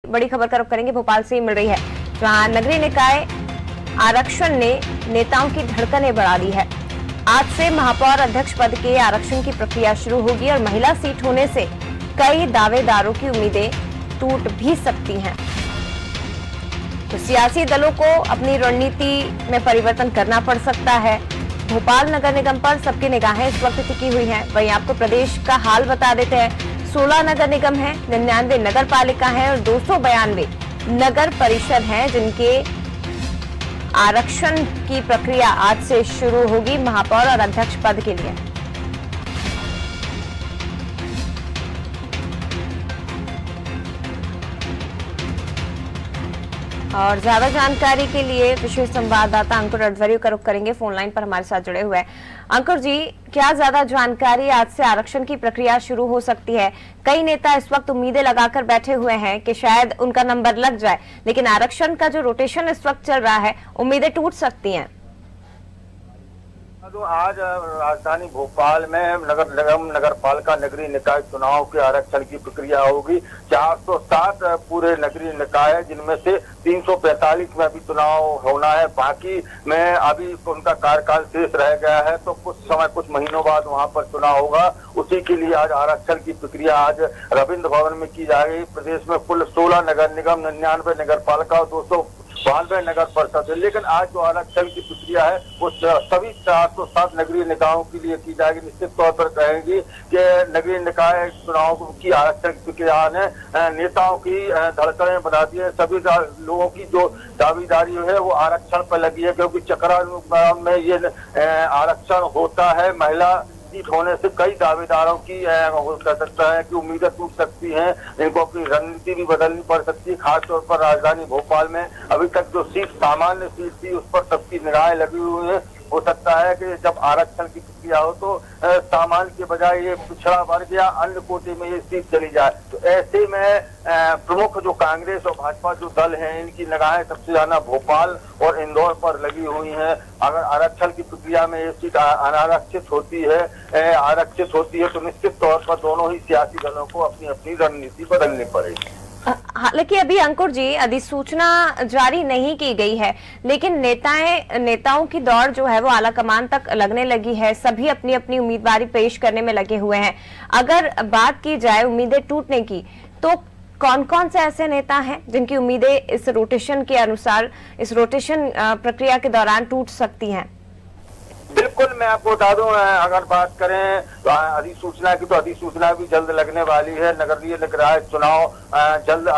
बड़ी खबर का रुख करेंगे, भोपाल से मिल रही है, जहां नगरीय निकाय आरक्षण ने नेताओं की धड़कनें बढ़ा दी है। आज से महापौर अध्यक्ष पद के आरक्षण की प्रक्रिया शुरू होगी और महिला सीट होने से कई दावेदारों की उम्मीदें टूट भी सकती हैं। तो सियासी दलों को अपनी रणनीति में परिवर्तन करना पड़ सकता है। भोपाल नगर निगम पर सबकी निगाहें इस वक्त टिकी हुई हैं। वहीं आपको प्रदेश का हाल बता देते हैं। 16 नगर निगम हैं, 99 नगर पालिका हैं और 292 नगर परिषद हैं, जिनके आरक्षण की प्रक्रिया आज से शुरू होगी महापौर और अध्यक्ष पद के लिए। और ज्यादा जानकारी के लिए विशेष संवाददाता अंकुर अडवाणी का रुख करेंगे, फोन लाइन पर हमारे साथ जुड़े हुए हैं। अंकुर जी, क्या ज्यादा जानकारी, आज से आरक्षण की प्रक्रिया शुरू हो सकती है। कई नेता इस वक्त उम्मीदें लगाकर बैठे हुए हैं कि शायद उनका नंबर लग जाए, लेकिन आरक्षण का जो रोटेशन इस वक्त चल रहा है, उम्मीदें टूट सकती हैं। तो आज राजधानी भोपाल में नगर निगम, नगर पालिका, नगरीय निकाय चुनाव के आरक्षण की प्रक्रिया होगी। 407 पूरे नगरीय निकाय है, जिनमें से 345 में अभी चुनाव होना है। बाकी में अभी उनका कार्यकाल शेष रह गया है, तो कुछ समय, कुछ महीनों बाद वहां पर चुनाव होगा। उसी के लिए आज आरक्षण की प्रक्रिया आज रविंद्र भवन में की जाएगी। प्रदेश में कुल 16 नगर निगम, 99 नगर पालिका और 292 नगर परिषद है। लेकिन आज जो आरक्षण की प्रक्रिया है वो सभी 407 नगरीय निकायों के लिए की जाएगी। निश्चित तौर पर कहेंगी कि नगरीय निकाय चुनाव की आरक्षण की प्रक्रिया ने नेताओं की धड़कनें बना दी है। सभी लोगों की जो दावेदारी है वो आरक्षण पर लगी है, क्योंकि चकरा में ये आरक्षण होता है। महिला सीट होने से कई दावेदारों की कह सकता है कि उम्मीदें टूट सकती हैं। इनको अपनी रणनीति भी बदलनी पड़ सकती है। खासतौर पर राजधानी भोपाल में अभी तक जो सीट, सामान्य सीट थी, उस पर सबकी निगाहें लगी हुई है। हो सकता है कि जब आरक्षण की प्रक्रिया हो तो सामान्य के बजाय ये पिछड़ा वर्ग या अन्य कोटे में ये सीट चली जाए। तो ऐसे में प्रमुख जो कांग्रेस और भाजपा जो दल हैं, इनकी निगाहें सबसे ज्यादा भोपाल और इंदौर पर लगी हुई हैं। अगर आरक्षण की प्रक्रिया में ये सीट अनारक्षित होती है तो निश्चित तौर पर दोनों ही सियासी दलों को अपनी अपनी रणनीति बदलनी पड़ेगी। हालांकि अभी अंकुर जी अधिसूचना जारी नहीं की गई है, लेकिन नेताओं की दौड़ जो है वो आला कमान तक लगने लगी है। सभी अपनी अपनी उम्मीदवारी पेश करने में लगे हुए हैं। अगर बात की जाए उम्मीदें टूटने की, तो कौन कौन से ऐसे नेता हैं जिनकी उम्मीदें इस रोटेशन के अनुसार, इस रोटेशन प्रक्रिया के दौरान टूट सकती हैं? बिल्कुल, मैं आपको बता दूं, अगर बात करें तो अधिसूचना की, तो अधिसूचना भी जल्द लगने वाली है। नगरीय निकाय चुनाव जल्द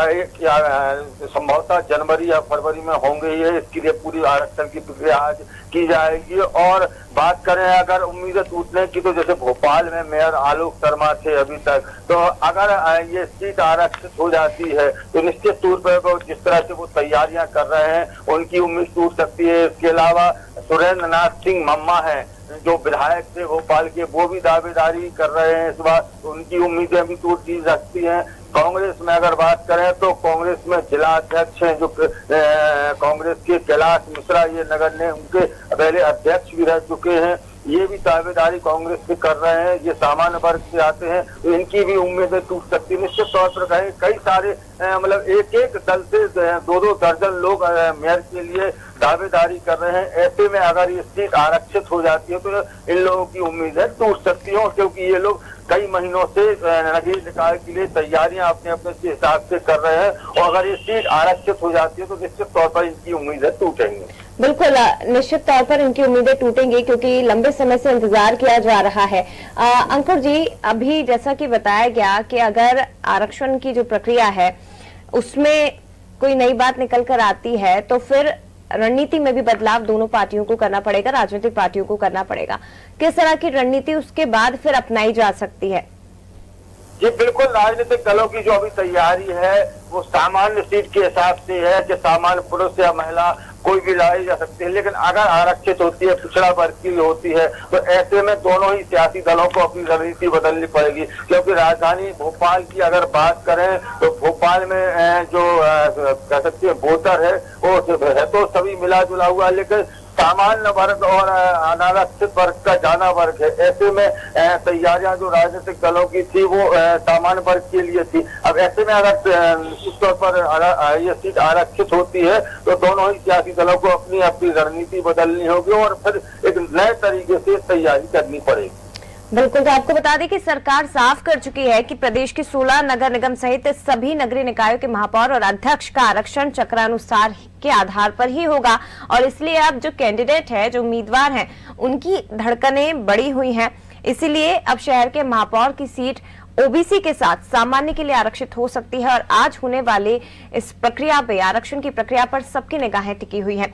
संभवतः जनवरी या फरवरी में होंगे ही है। इसके लिए पूरी आरक्षण की प्रक्रिया आज की जाएगी। और बात करें अगर उम्मीदें टूटने की, तो जैसे भोपाल में मेयर आलोक शर्मा थे अभी तक, तो अगर ये सीट आरक्षित हो जाती है तो निश्चित तौर पर जिस तरह से वो तैयारियां कर रहे हैं, उनकी उम्मीद टूट सकती है। इसके अलावा सुरेंद्र नाथ सिंह मम्मा है, जो विधायक थे भोपाल के, वो भी दावेदारी कर रहे हैं इस बार, उनकी उम्मीदें भी टूट दी सकती हैं। कांग्रेस में अगर बात करें तो कांग्रेस में जिला अध्यक्ष हैं जो कांग्रेस के कैलाश मिश्रा, ये नगर ने उनके पहले अध्यक्ष भी रह चुके हैं, ये भी दावेदारी कांग्रेस से कर रहे हैं। ये सामान्य वर्ग से आते हैं, तो इनकी भी उम्मीदें टूट सकती है। निश्चित तौर पर कहें कई सारे मतलब एक दल से 2-2 दर्जन लोग मेयर के लिए दावेदारी कर रहे हैं। ऐसे में अगर ये सीट आरक्षित हो जाती है तो इन लोगों की उम्मीदें टूट सकती हैं, क्योंकि ये लोग कई महीनों से नगरीय निकाय के लिए तैयारियां अपने अपने हिसाब से कर रहे हैं। और अगर ये सीट आरक्षित हो जाती है तो निश्चित तौर पर इनकी उम्मीदें टूटेंगी। बिल्कुल, निश्चित तौर पर इनकी उम्मीदें टूटेंगी, क्योंकि लंबे समय से इंतजार किया जा रहा है। अंकुर जी, अभी जैसा कि बताया गया कि अगर आरक्षण की जो प्रक्रिया है उसमें कोई नई बात निकल कर आती है तो फिर रणनीति में भी बदलाव दोनों पार्टियों को करना पड़ेगा, राजनीतिक पार्टियों को करना पड़ेगा। किस तरह की रणनीति उसके बाद फिर अपनाई जा सकती है? जी बिल्कुल, राजनीतिक दलों की जो अभी तैयारी है वो सामान्य सीट के हिसाब से है कि सामान्य पुरुष या महिला कोई भी लाई जा सकती है। लेकिन अगर आरक्षित होती है, पिछड़ा वर्ग की होती है, तो ऐसे में दोनों ही सियासी दलों को अपनी रणनीति बदलनी पड़ेगी। क्योंकि राजधानी भोपाल की अगर बात करें तो भोपाल में जो कह सकते हैं वोटर है वो है तो सभी मिला जुला हुआ, लेकिन सामान्य वर्ग और अनारक्षित वर्ग का ज्यादा वर्ग है। ऐसे में तैयारियां जो राजनीतिक दलों की थी वो सामान्य वर्ग के लिए थी। अब ऐसे में अगर निश्चित तौर पर ये सीट आरक्षित होती है तो दोनों ही सियासी दलों को अपनी अपनी रणनीति बदलनी होगी और फिर एक नए तरीके से तैयारी करनी पड़ेगी। बिल्कुल, तो आपको बता दें कि सरकार साफ कर चुकी है कि प्रदेश के 16 नगर निगम सहित सभी नगरीय निकायों के महापौर और अध्यक्ष का आरक्षण चक्रानुसार के आधार पर ही होगा और इसलिए अब जो कैंडिडेट है, जो उम्मीदवार हैं, उनकी धड़कनें बढ़ी हुई हैं। इसीलिए अब शहर के महापौर की सीट ओबीसी के साथ सामान्य के लिए आरक्षित हो सकती है और आज होने वाले इस प्रक्रिया पे, आरक्षण की प्रक्रिया पर सबकी निगाहें टिकी हुई हैं।